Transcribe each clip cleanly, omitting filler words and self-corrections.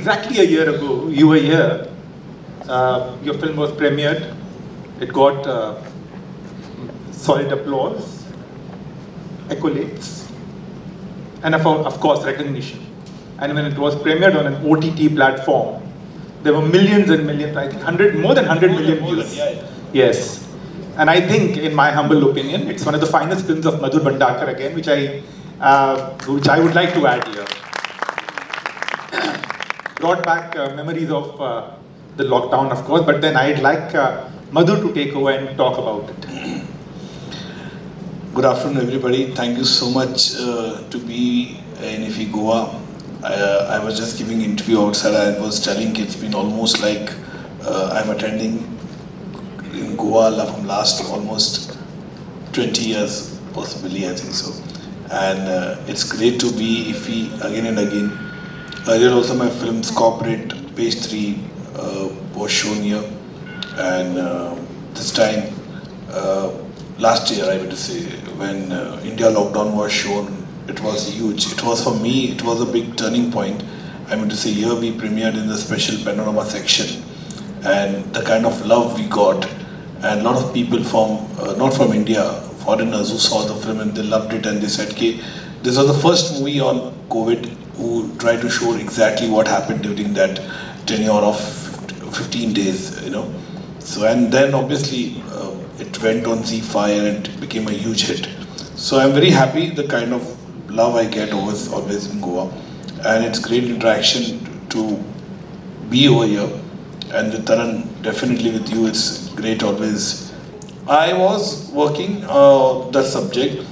exactly a year ago, you were here. Your film was premiered. It got solid applause, accolades, and of course recognition. And when it was premiered on an OTT platform, there were millions and millions, I think more than 100 million views. Yes. And I think, in my humble opinion, it's one of the finest films of Madhur Bhandarkar again, which I would like to add here. Brought back memories of the lockdown, of course, but then I'd like Madhur to take over and talk about it. Good afternoon, everybody. Thank you so much to be in IFI Goa. I was just giving an interview outside. I was telling it's been almost like I'm attending in Goa from last almost 20 years, possibly, I think so. And it's great to be IFI again and again. Earlier also my films Corporate, Page 3 was shown here. And this time, last year I would say, when India lockdown was shown, it was huge. It was for me, it was a big turning point. I mean to say, here we premiered in the special panorama section, and the kind of love we got, and a lot of people from, not from India, foreigners who saw the film and they loved it, and they said, "Okay, this was the first movie on COVID who tried to show exactly what happened during that tenure of 15 days, you know." So, and then obviously it went on Z5 and it became a huge hit. So I'm very happy the kind of love I get always in Goa, and it's great interaction to be over here. And with Taran, definitely with you, it's great always. I was working the subject.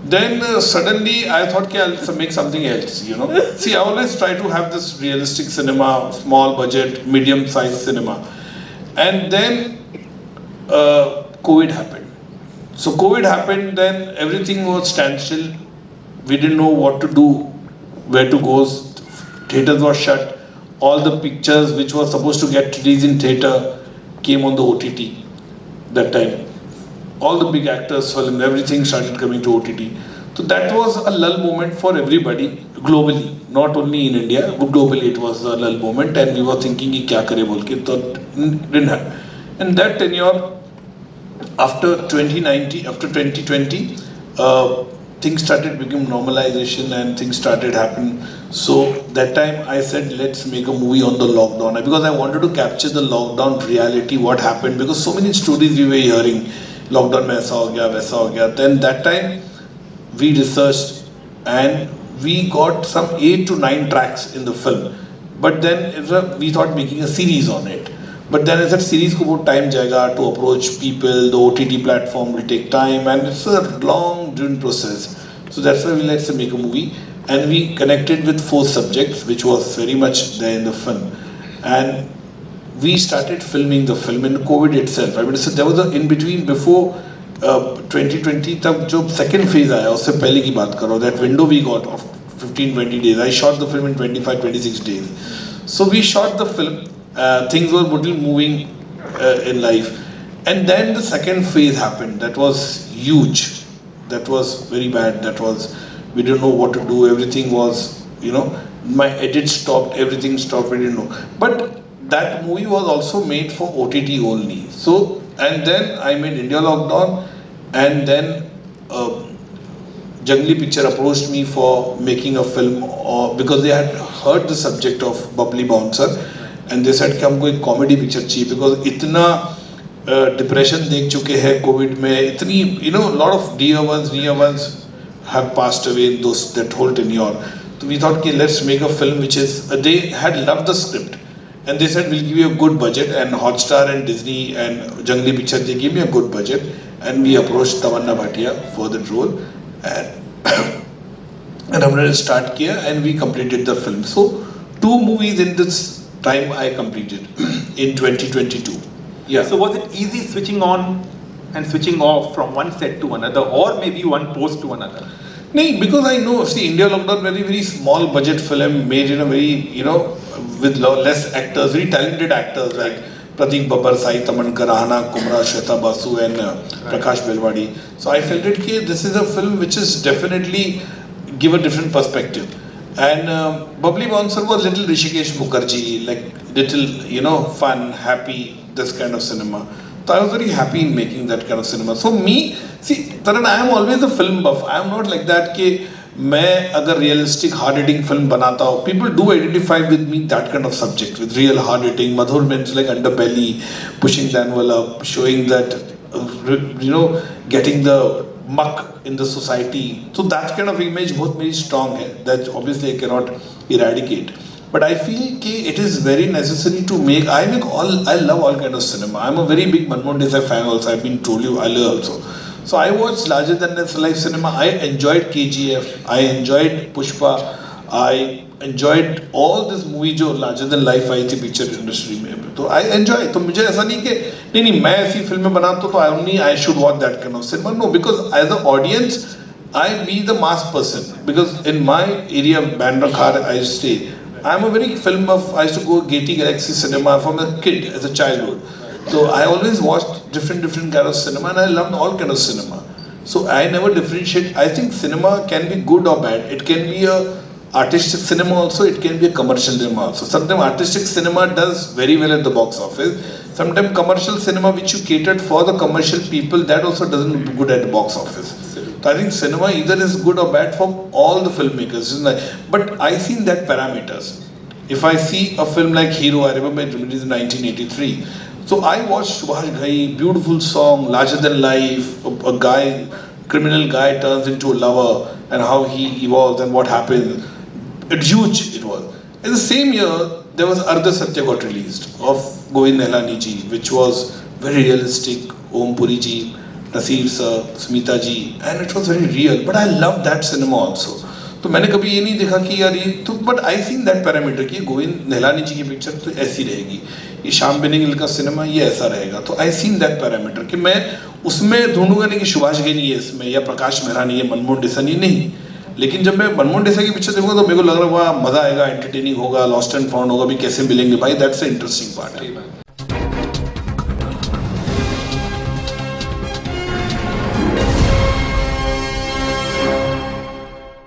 Then suddenly I thought, okay, I'll make something else, you know. See, I always try to have this realistic cinema, small budget, medium sized cinema. And then COVID happened. So COVID happened, then everything was standstill. We didn't know what to do, where to go. Theaters were shut. All the pictures which were supposed to get released in theater came on the OTT that time. All the big actors, film, everything started coming to OTT. So that was a lull moment for everybody globally, not only in India, but globally it was a lull moment, and we were thinking, kya kare bol ke, so didn't happen. And that tenure, after 2019, after 2020, things started becoming normalization and things started happening. So that time I said, let's make a movie on the lockdown, because I wanted to capture the lockdown reality, what happened, because so many stories we were hearing, lockdown mein aisa ho gaya, waisa ho gaya. Then that time we researched and we got some 8 to 9 tracks in the film. But then we thought making a series on it. But then I said series ko bahut time jayega to approach people, the OTT platform will take time, and it's a long drawn process. So that's why we let's make a movie, and we connected with 4 subjects which was very much there in the film. And we started filming the film in COVID itself. I mean, so there was a in between before 2020 तब जो second phase आया उससे पहले की बात करो, that window we got of 15-20 days. I shot the film in 25-26 days. So we shot the film. Things were little moving in life, and then the second phase happened. That was huge. That was very bad. That was, we didn't know what to do. Everything was, you know, my edit stopped. Everything stopped. We didn't know. But that movie was also made for OTT only. So, and then I made India Lockdown, and then Jungly Picture approached me for making a film, because they had heard the subject of Bubbly Bouncer, and they said कि हमको एक comedy picture चाहिए, because इतना depression देख चुके हैं COVID में, इतनी, you know, a lot of dear ones have passed away in that whole tenure. So we thought, okay, let's make a film which is, they had loved the script, and they said, we'll give you a good budget, and Hotstar and Disney and Jungly Picture, they gave me a good budget, and we approached Tamanna Bhatia for the role, and हमने start किया, and we completed the film. So 2 movies in this time I completed in 2022. Yeah. So was it easy switching on and switching off from one set to another, or maybe one post to another? No, because I know, see, India Lockdown, very small budget film made in a very, you know, with less actors, very talented actors like Pratik Babbar, Sai Tamankar, Ahana Kumra, Shweta Basu, and Prakash Belwadi. So I felt that this is a film which is definitely give a different perspective. And Bubbly Bouncer was little Rishikesh Mukherjee, like little, fun, happy, this kind of cinema. So I was very happy in making that kind of cinema. So me, see, Taran, I am always a film buff. I am not like that कि मैं अगर realistic hard hitting film बनाता हूँ, people do identify with me that kind of subject, with real hard hitting. Madhur means like underbelly, pushing the envelope, showing that, getting the muck in the society. So that kind of image बहुत very strong है. That obviously I cannot eradicate. But I feel कि it is very necessary to make. I love all kind of cinema. I'm a very big Manmohan Desai fan also. I've been told you earlier also. So I watched larger than life cinema. I enjoyed KGF. I enjoyed Pushpa. I enjoyed all this movie जो larger than life आई थी picture industry में. तो I enjoy. तो मुझे ऐसा नहीं कि नहीं मैं ऐसी फिल्में बनाता तो I should watch that kind of cinema. No, because as an audience, I be the mass person. Because in my area, Bhandarkar, I stay. I'm a very film buff. I used to go Gaiety Galaxy Cinema from a kid, as a childhood. So I always watched different kind of cinema, and I loved all kind of cinema. So I never differentiate. I think cinema can be good or bad. It can be a artistic cinema also. It can be a commercial cinema also. Sometimes artistic cinema does very well at the box office. Sometimes commercial cinema, which you catered for the commercial people, that also doesn't look good at the box office. So I think cinema either is good or bad for all the filmmakers. But I seen that parameters. If I see a film like Hero, I remember it released in 1983. So I watched Subhash Ghai, beautiful song, larger than life, a guy, criminal guy turns into a lover, and how he evolves and what happens. It's huge, it was. In the same year, there was Ardha Satya got released of Govind Nihalani ji, which was very realistic, Om Puri ji, Nasir sir, Smita ji, and it was very real. But I loved that cinema also. तो मैंने कभी ये नहीं देखा कि यार ये तो but I seen that parameter कि गोविंद निहलानी जी की पिक्चर तो ऐसी रहेगी, ये श्याम बेनेगल का सिनेमा ये ऐसा रहेगा. तो आई सीन दैट पैरामीटर कि मैं उसमें ढूंढूंगा नहीं कि सुभाष घई नहीं है इसमें या प्रकाश मेहरा नहीं है, मनमोहन देसाई नहीं. लेकिन जब मैं मनमोहन देसाई की पिक्चर देखूंगा तो मेरे को लग रहा है वाह मजा आएगा, एंटरटेनिंग होगा, लॉस्ट एंड फाउंड होगा, भी कैसे मिलेंगे भाई. दैट्स द इंटरेस्टिंग पार्ट है.